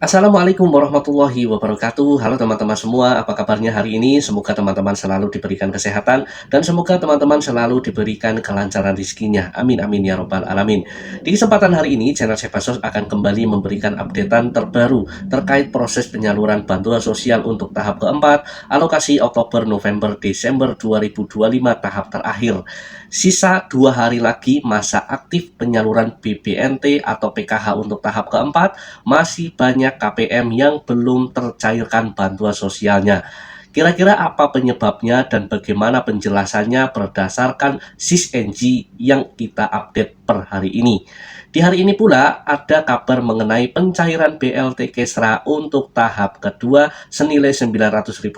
Assalamualaikum warahmatullahi wabarakatuh. Halo teman-teman semua, apa kabarnya hari ini? Semoga teman-teman selalu diberikan kesehatan dan semoga teman-teman selalu diberikan kelancaran rezekinya. Amin amin ya robbal alamin. Di kesempatan hari ini, channel Sepasos akan kembali memberikan updatean terbaru terkait proses penyaluran bantuan sosial untuk tahap keempat, alokasi Oktober, November, Desember 2025 tahap terakhir. Sisa 2 hari lagi masa aktif penyaluran BBNT atau PKH untuk tahap keempat, masih banyak KPM yang belum tercairkan bantuan sosialnya. Kira-kira apa penyebabnya dan bagaimana penjelasannya berdasarkan SISNG yang kita update per hari ini. Di hari ini pula ada kabar mengenai pencairan BLT Kesra untuk tahap kedua senilai Rp900.000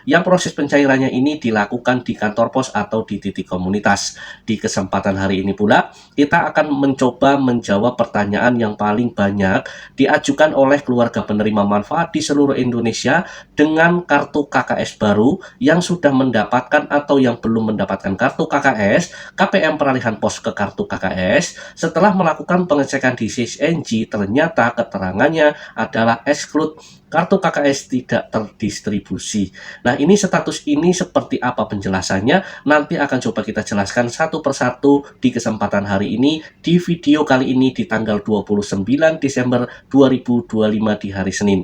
yang proses pencairannya ini dilakukan di kantor pos atau di titik komunitas. Di kesempatan hari ini pula kita akan mencoba menjawab pertanyaan yang paling banyak diajukan oleh keluarga penerima manfaat di seluruh Indonesia dengan kartu KKS baru yang sudah mendapatkan atau yang belum mendapatkan kartu KKS, KPM peralihan pos ke kartu KKS. Setelah melakukan pengecekan di SISNG, ternyata keterangannya adalah exclude kartu KKS tidak terdistribusi. Nah, ini status ini seperti apa penjelasannya? Nanti akan coba kita jelaskan satu persatu di kesempatan hari ini di video kali ini di tanggal 29 Desember 2025 di hari Senin.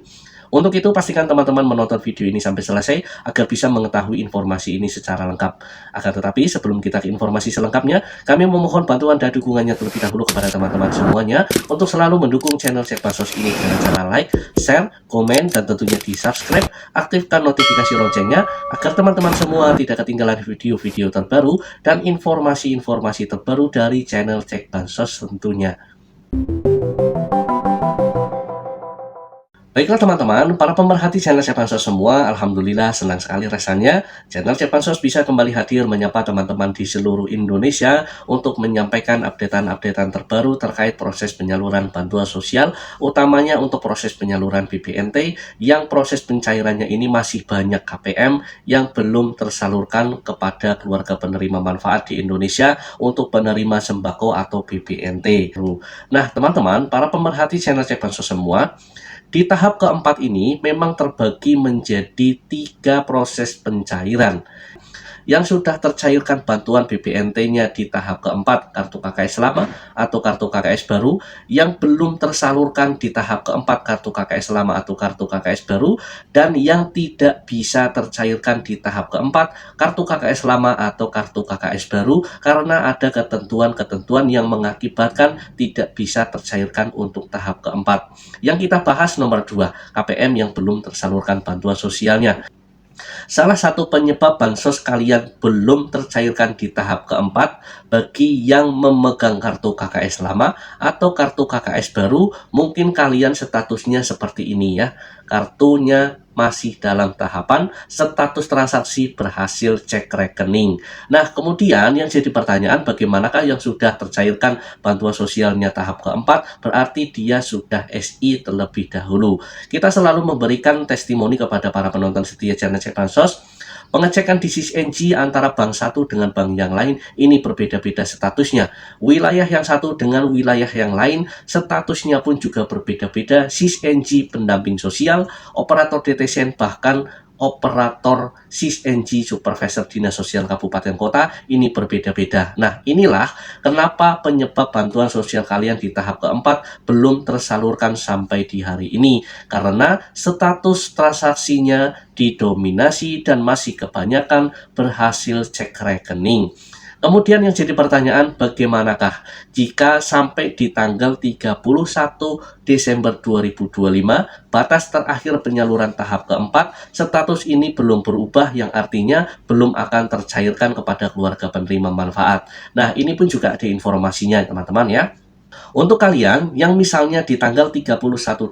Untuk itu, pastikan teman-teman menonton video ini sampai selesai agar bisa mengetahui informasi ini secara lengkap. Akan tetapi, sebelum kita ke informasi selengkapnya, kami memohon bantuan dan dukungannya terlebih dahulu kepada teman-teman semuanya untuk selalu mendukung channel Sepasos ini dengan cara like, share, komen, dan tentunya di subscribe, aktifkan notifikasi loncengnya agar teman-teman semua tidak ketinggalan video-video terbaru dan informasi-informasi terbaru dari channel Cek Bansos tentunya. Baiklah teman-teman, para pemerhati channel Sepansos semua, Alhamdulillah senang sekali rasanya channel Sepansos bisa kembali hadir menyapa teman-teman di seluruh Indonesia untuk menyampaikan updatean-updatean terbaru terkait proses penyaluran bantuan sosial, utamanya untuk proses penyaluran BBNT yang proses pencairannya ini masih banyak KPM yang belum tersalurkan kepada keluarga penerima manfaat di Indonesia untuk penerima sembako atau BBNT. Nah teman-teman, para pemerhati channel Sepansos semua, di tahap keempat ini memang terbagi menjadi 3 proses pencairan. Yang sudah tercairkan bantuan BBNT-nya di tahap keempat, kartu KKS lama atau kartu KKS baru, yang belum tersalurkan di tahap keempat, kartu KKS lama atau kartu KKS baru, dan yang tidak bisa tercairkan di tahap keempat, kartu KKS lama atau kartu KKS baru, karena ada ketentuan-ketentuan yang mengakibatkan tidak bisa tercairkan untuk tahap keempat. Yang kita bahas nomor 2, KPM yang belum tersalurkan bantuan sosialnya. Salah satu penyebab bansos kalian belum tercairkan di tahap keempat bagi yang memegang kartu KKS lama atau kartu KKS baru, mungkin kalian statusnya seperti ini ya. Kartunya masih dalam tahapan status transaksi berhasil cek rekening. Nah, kemudian yang jadi pertanyaan, bagaimanakah yang sudah tercairkan bantuan sosialnya tahap keempat? Berarti dia sudah SI terlebih dahulu. Kita selalu memberikan testimoni kepada para penonton setia channel Cek Bansos. Pengecekan di SISNG antara bank satu dengan bank yang lain ini berbeda-beda statusnya. Wilayah yang satu dengan wilayah yang lain statusnya pun juga berbeda-beda. SISNG pendamping sosial, operator DTSN, bahkan operator SISNG Supervisor Dinas Sosial Kabupaten Kota ini berbeda-beda. Nah, inilah kenapa penyebab bantuan sosial kalian di tahap keempat belum tersalurkan sampai di hari ini, karena status transaksinya didominasi dan masih kebanyakan berhasil cek rekening. Kemudian yang jadi pertanyaan, bagaimanakah jika sampai di tanggal 31 Desember 2025, batas terakhir penyaluran tahap keempat, status ini belum berubah, yang artinya belum akan tercairkan kepada keluarga penerima manfaat. Nah, ini pun juga ada informasinya teman-teman ya. Untuk kalian yang misalnya di tanggal 31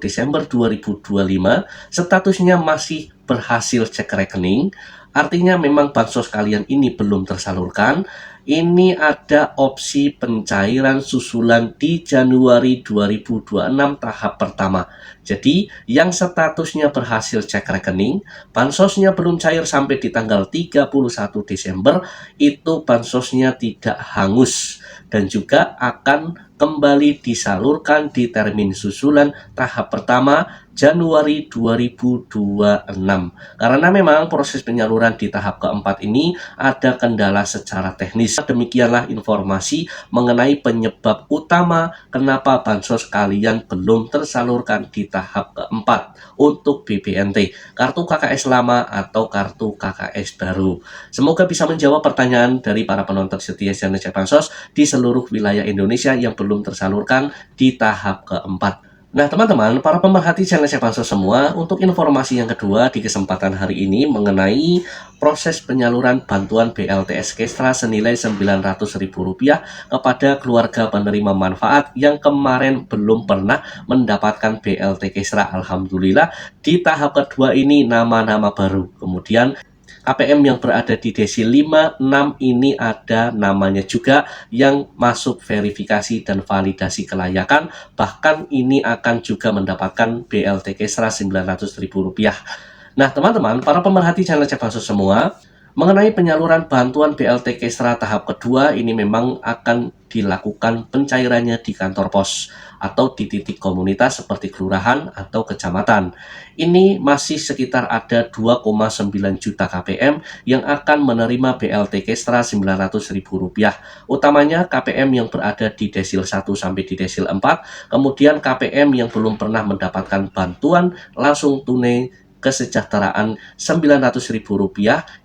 Desember 2025 statusnya masih berhasil cek rekening, artinya memang bansos kalian ini belum tersalurkan. Ini ada opsi pencairan susulan di Januari 2026 tahap pertama. Jadi yang statusnya berhasil cek rekening, bansosnya belum cair sampai di tanggal 31 Desember, itu bansosnya tidak hangus dan juga akan kembali disalurkan di termin susulan tahap pertama Januari 2026. Karena memang proses penyaluran di tahap keempat ini ada kendala secara teknis. Demikianlah informasi mengenai penyebab utama kenapa bansos kalian belum tersalurkan di tahap keempat untuk BPNT, kartu KKS lama atau kartu KKS baru. Semoga bisa menjawab pertanyaan dari para penonton setia channel Cek Bansos di seluruh wilayah Indonesia yang belum tersalurkan di tahap keempat. Nah teman-teman, para pemerhati channel Cek Bansos semua, untuk informasi yang kedua di kesempatan hari ini mengenai proses penyaluran bantuan BLTS Kestra senilai Rp900.000 kepada keluarga penerima manfaat yang kemarin belum pernah mendapatkan BLT Kestra. Alhamdulillah di tahap kedua ini nama-nama baru. Kemudian KPM yang berada di desil 5, 6 ini ada namanya juga yang masuk verifikasi dan validasi kelayakan, bahkan ini akan juga mendapatkan BLT Kestra Rp900.000. Nah teman-teman, para pemerhati channel Cek Bansos semua, mengenai penyaluran bantuan BLT Kestra tahap kedua ini memang akan dilakukan pencairannya di kantor pos atau di titik komunitas seperti kelurahan atau kecamatan. Ini masih sekitar ada 2,9 juta KPM yang akan menerima BLT Kestra Rp900.000. Utamanya KPM yang berada di desil 1 sampai di desil 4, kemudian KPM yang belum pernah mendapatkan bantuan langsung tunai kesejahteraan Rp900.000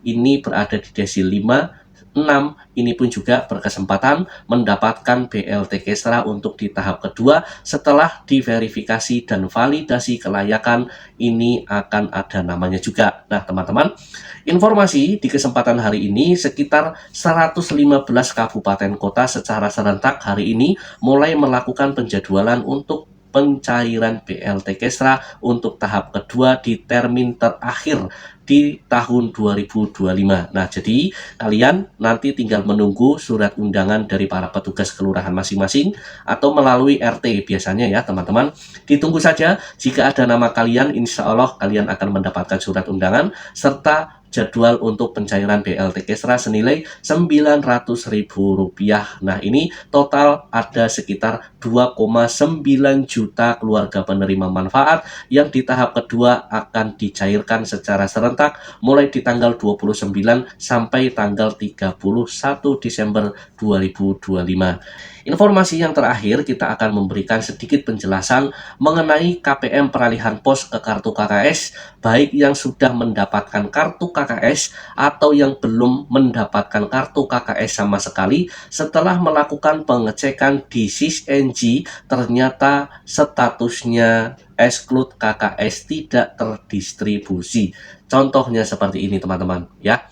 ini berada di desil 5, 6 ini pun juga berkesempatan mendapatkan BLT Kestra untuk di tahap kedua. Setelah diverifikasi dan validasi kelayakan ini akan ada namanya juga. Nah teman-teman, informasi di kesempatan hari ini sekitar 115 kabupaten kota secara serentak hari ini mulai melakukan penjadwalan untuk pencairan BLT Kestra untuk tahap kedua di termin terakhir di tahun 2025. Nah, jadi kalian nanti tinggal menunggu surat undangan dari para petugas kelurahan masing-masing atau melalui RT biasanya ya teman-teman. Ditunggu saja, jika ada nama kalian, insya Allah kalian akan mendapatkan surat undangan serta jadwal untuk pencairan BLT Kestra senilai Rp900.000. Nah, ini total ada sekitar 2,9 juta keluarga penerima manfaat yang di tahap kedua akan dicairkan secara serentak mulai di tanggal 29 sampai tanggal 31 Desember 2025. Informasi yang terakhir, kita akan memberikan sedikit penjelasan mengenai KPM peralihan pos ke kartu KKS, baik yang sudah mendapatkan kartu KKS atau yang belum mendapatkan kartu KKS sama sekali. Setelah melakukan pengecekan di SISNG, ternyata statusnya exclude KKS tidak terdistribusi. Contohnya seperti ini teman-teman ya.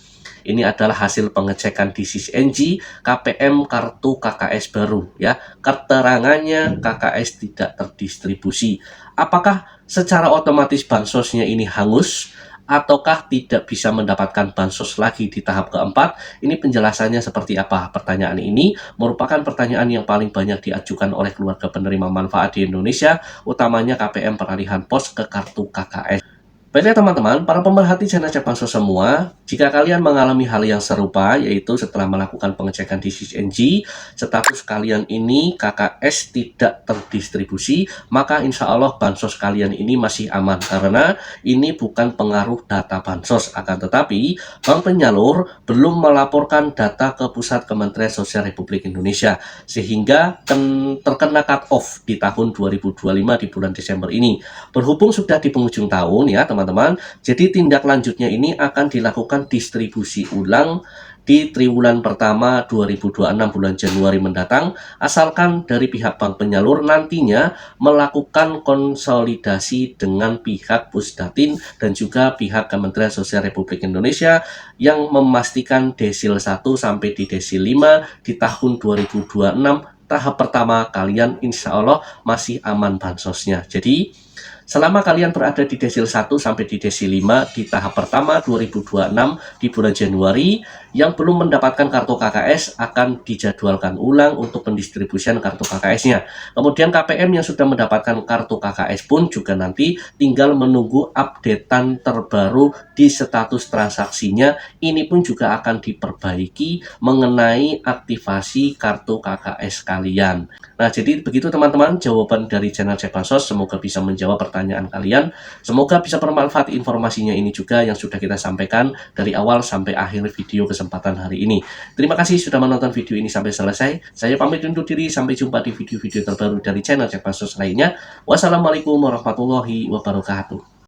Ini adalah hasil pengecekan di SISNG KPM kartu KKS baru ya. Keterangannya KKS tidak terdistribusi. Apakah secara otomatis bansosnya ini hangus ataukah tidak bisa mendapatkan bansos lagi di tahap keempat? Ini penjelasannya seperti apa? Pertanyaan ini merupakan pertanyaan yang paling banyak diajukan oleh keluarga penerima manfaat di Indonesia, utamanya KPM peralihan pos ke kartu KKS. Baiklah teman-teman, para pemerhati channel Cek Bansos semua, jika kalian mengalami hal yang serupa, yaitu setelah melakukan pengecekan di SISNG, status kalian ini KKS tidak terdistribusi, maka insya Allah bansos kalian ini masih aman, karena ini bukan pengaruh data bansos, akan tetapi bank penyalur belum melaporkan data ke Pusat Kementerian Sosial Republik Indonesia, sehingga terkena cut off di tahun 2025 di bulan Desember ini. Berhubung sudah di penghujung tahun ya teman-teman, jadi tindak lanjutnya ini akan dilakukan distribusi ulang di triwulan pertama 2026 bulan Januari mendatang, asalkan dari pihak bank penyalur nantinya melakukan konsolidasi dengan pihak Pusdatin dan juga pihak Kementerian Sosial Republik Indonesia yang memastikan desil 1 sampai di desil 5 di tahun 2026 tahap pertama kalian insya Allah masih aman bansosnya. Jadi Selama kalian berada di desil 1 sampai di desil 5 di tahap pertama 2026 di bulan Januari, yang belum mendapatkan kartu KKS akan dijadwalkan ulang untuk pendistribusian kartu KKS-nya. Kemudian KPM yang sudah mendapatkan kartu KKS pun juga nanti tinggal menunggu updatean terbaru di status transaksinya. Ini pun juga akan diperbaiki mengenai aktivasi kartu KKS kalian. Nah, jadi begitu teman-teman jawaban dari channel Cek Bansos. Semoga bisa menjawab pertanyaan kalian. Semoga bisa bermanfaat informasinya ini juga yang sudah kita sampaikan dari awal sampai akhir video kesempatan hari ini. Terima kasih sudah menonton video ini sampai selesai. Saya pamit undur diri. Sampai jumpa di video-video terbaru dari channel Cek Bansos lainnya. Wassalamualaikum warahmatullahi wabarakatuh.